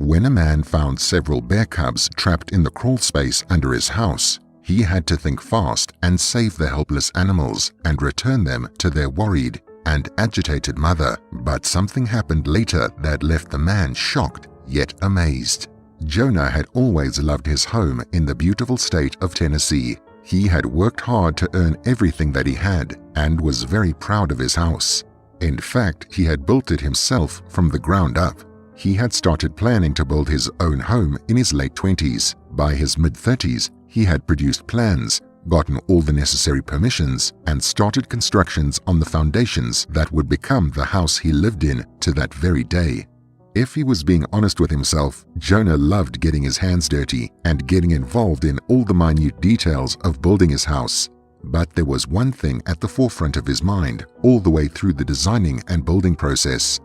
When a man found several bear cubs trapped in the crawl space under his house, he had to think fast and save the helpless animals and return them to their worried and agitated mother. But something happened later that left the man shocked yet amazed. Jonah had always loved his home in the beautiful state of Tennessee. He had worked hard to earn everything that he had and was very proud of his house. In fact, he had built it himself from the ground up. He had started planning to build his own home in his late 20s. By his mid-30s, he had produced plans, gotten all the necessary permissions, and started constructions on the foundations that would become the house he lived in to that very day. If he was being honest with himself, Jonah loved getting his hands dirty and getting involved in all the minute details of building his house. But there was one thing at the forefront of his mind all the way through the designing and building process: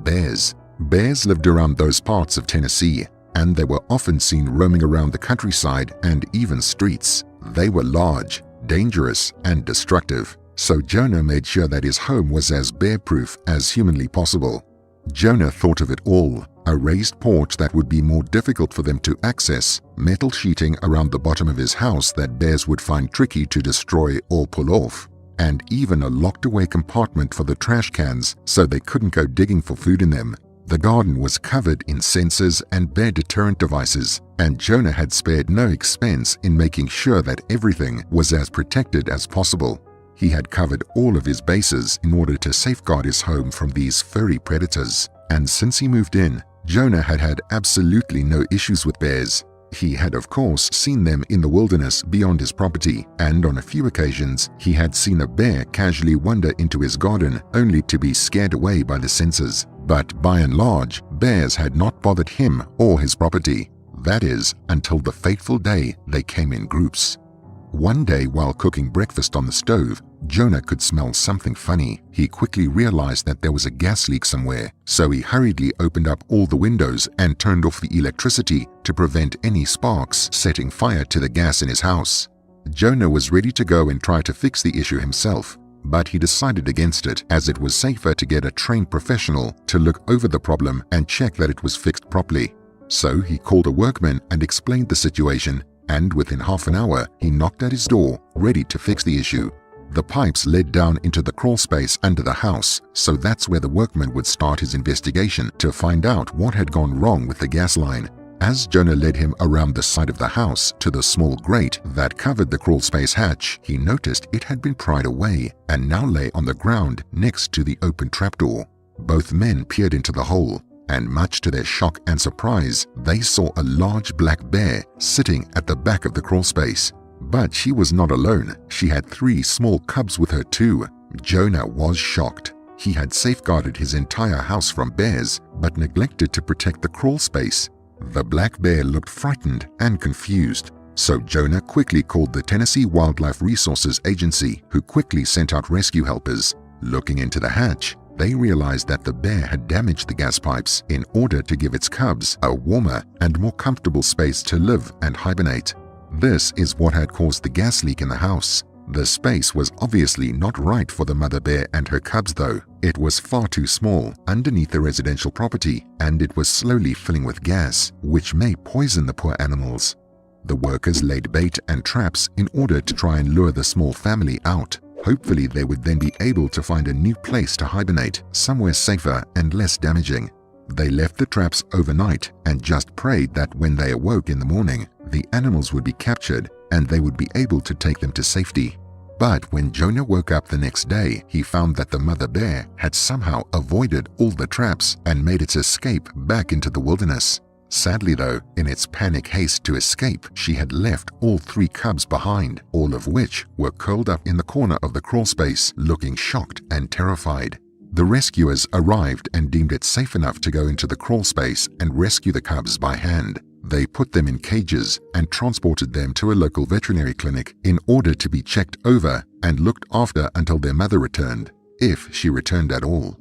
bears. Bears lived around those parts of Tennessee, and they were often seen roaming around the countryside and even streets. They were large, dangerous, and destructive, so Jonah made sure that his home was as bear-proof as humanly possible. Jonah thought of it all: a raised porch that would be more difficult for them to access, metal sheeting around the bottom of his house that bears would find tricky to destroy or pull off, and even a locked-away compartment for the trash cans so they couldn't go digging for food in them. The garden was covered in sensors and bear deterrent devices, and Jonah had spared no expense in making sure that everything was as protected as possible. He had covered all of his bases in order to safeguard his home from these furry predators. And since he moved in, Jonah had had absolutely no issues with bears. He had, of course, seen them in the wilderness beyond his property, and on a few occasions, he had seen a bear casually wander into his garden only to be scared away by the sensors. But by and large, bears had not bothered him or his property. That is, until the fateful day they came in groups. One day, while cooking breakfast on the stove, Jonah could smell something funny. He quickly realized that there was a gas leak somewhere, so he hurriedly opened up all the windows and turned off the electricity to prevent any sparks setting fire to the gas in his house. Jonah was ready to go and try to fix the issue himself, but he decided against it, as it was safer to get a trained professional to look over the problem and check that it was fixed properly. So he called a workman and explained the situation, and within half an hour, he knocked at his door, ready to fix the issue. The pipes led down into the crawl space under the house, so that's where the workman would start his investigation to find out what had gone wrong with the gas line. As Jonah led him around the side of the house to the small grate that covered the crawl space hatch, he noticed it had been pried away and now lay on the ground next to the open trapdoor. Both men peered into the hole, and much to their shock and surprise, they saw a large black bear sitting at the back of the crawl space. But she was not alone. She had 3 small cubs with her too. Jonah was shocked. He had safeguarded his entire house from bears, but neglected to protect the crawl space. The black bear looked frightened and confused, so Jonah quickly called the Tennessee Wildlife Resources Agency, who quickly sent out rescue helpers. Looking into the hatch, they realized that the bear had damaged the gas pipes in order to give its cubs a warmer and more comfortable space to live and hibernate. This is what had caused the gas leak in the house. The space was obviously not right for the mother bear and her cubs though. It was far too small underneath the residential property, and it was slowly filling with gas, which may poison the poor animals. The workers laid bait and traps in order to try and lure the small family out. Hopefully they would then be able to find a new place to hibernate, somewhere safer and less damaging. They left the traps overnight and just prayed that when they awoke in the morning, the animals would be captured and they would be able to take them to safety. But when Jonah woke up the next day, he found that the mother bear had somehow avoided all the traps and made its escape back into the wilderness. Sadly though, in its panic haste to escape, she had left all 3 cubs behind, all of which were curled up in the corner of the crawl space, looking shocked and terrified. The rescuers arrived and deemed it safe enough to go into the crawl space and rescue the cubs by hand. They put them in cages and transported them to a local veterinary clinic in order to be checked over and looked after until their mother returned, if she returned at all.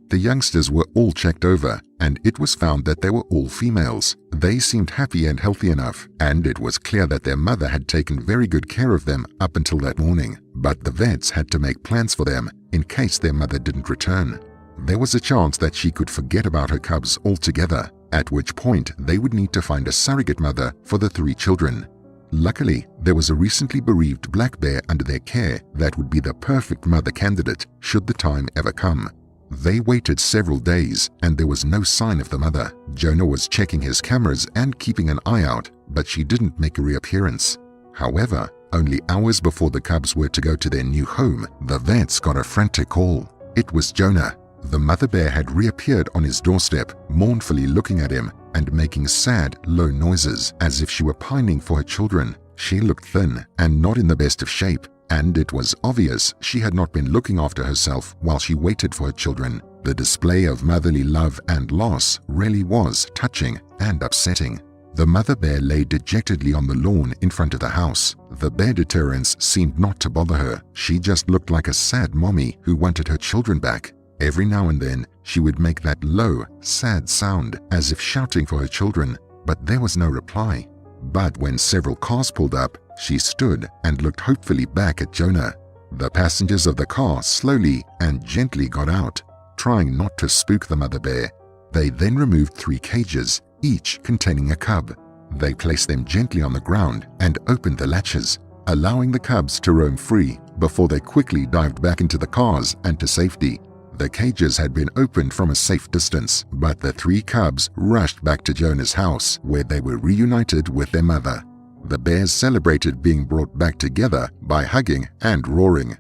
The youngsters were all checked over, and it was found that they were all females. They seemed happy and healthy enough, and it was clear that their mother had taken very good care of them up until that morning. But the vets had to make plans for them in case their mother didn't return. There was a chance that she could forget about her cubs altogether, at which point they would need to find a surrogate mother for the 3 children. Luckily, there was a recently bereaved black bear under their care that would be the perfect mother candidate should the time ever come. They waited several days and there was no sign of the mother. Jonah was checking his cameras and keeping an eye out, but she didn't make a reappearance. However, only hours before the cubs were to go to their new home, the vets got a frantic call. It was Jonah. The mother bear had reappeared on his doorstep, mournfully looking at him and making sad, low noises as if she were pining for her children. She looked thin and not in the best of shape, and it was obvious she had not been looking after herself while she waited for her children. The display of motherly love and loss really was touching and upsetting. The mother bear lay dejectedly on the lawn in front of the house. The bear deterrence seemed not to bother her. She just looked like a sad mommy who wanted her children back. Every now and then, she would make that low, sad sound as if shouting for her children, but there was no reply. But when several cars pulled up, she stood and looked hopefully back at Jonah. The passengers of the car slowly and gently got out, trying not to spook the mother bear. They then removed 3 cages, each containing a cub. They placed them gently on the ground and opened the latches, allowing the cubs to roam free before they quickly dived back into the cars and to safety. The cages had been opened from a safe distance, but the 3 cubs rushed back to Jonah's house where they were reunited with their mother. The bears celebrated being brought back together by hugging and roaring.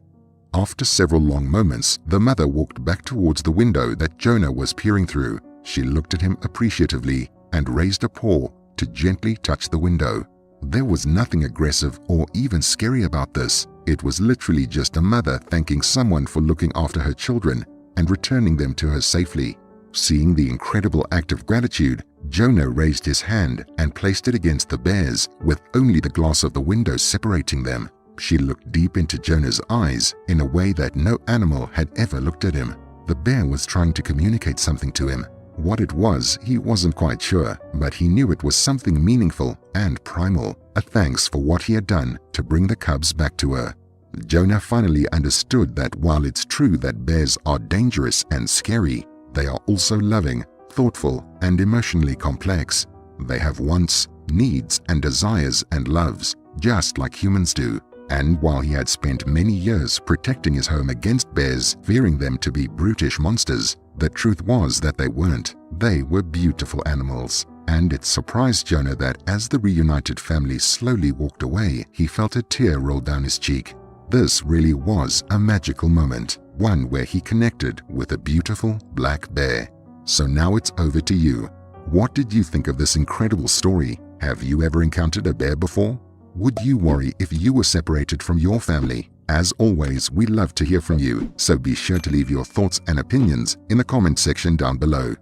After several long moments, the mother walked back towards the window that Jonah was peering through. She looked at him appreciatively and raised a paw to gently touch the window. There was nothing aggressive or even scary about this. It was literally just a mother thanking someone for looking after her children and returning them to her safely. Seeing the incredible act of gratitude, Jonah raised his hand and placed it against the bears with only the glass of the window separating them. She looked deep into Jonah's eyes in a way that no animal had ever looked at him. The bear was trying to communicate something to him. What it was, he wasn't quite sure, but he knew it was something meaningful and primal, a thanks for what he had done to bring the cubs back to her. Jonah finally understood that while it's true that bears are dangerous and scary, they are also loving, thoughtful, and emotionally complex. They have wants, needs, and desires and loves, just like humans do. And while he had spent many years protecting his home against bears, fearing them to be brutish monsters, the truth was that they weren't. They were beautiful animals. And it surprised Jonah that as the reunited family slowly walked away, he felt a tear roll down his cheek. This really was a magical moment, one where he connected with a beautiful black bear. So now it's over to you. What did you think of this incredible story? Have you ever encountered a bear before? Would you worry if you were separated from your family? As always, we love to hear from you, so be sure to leave your thoughts and opinions in the comment section down below.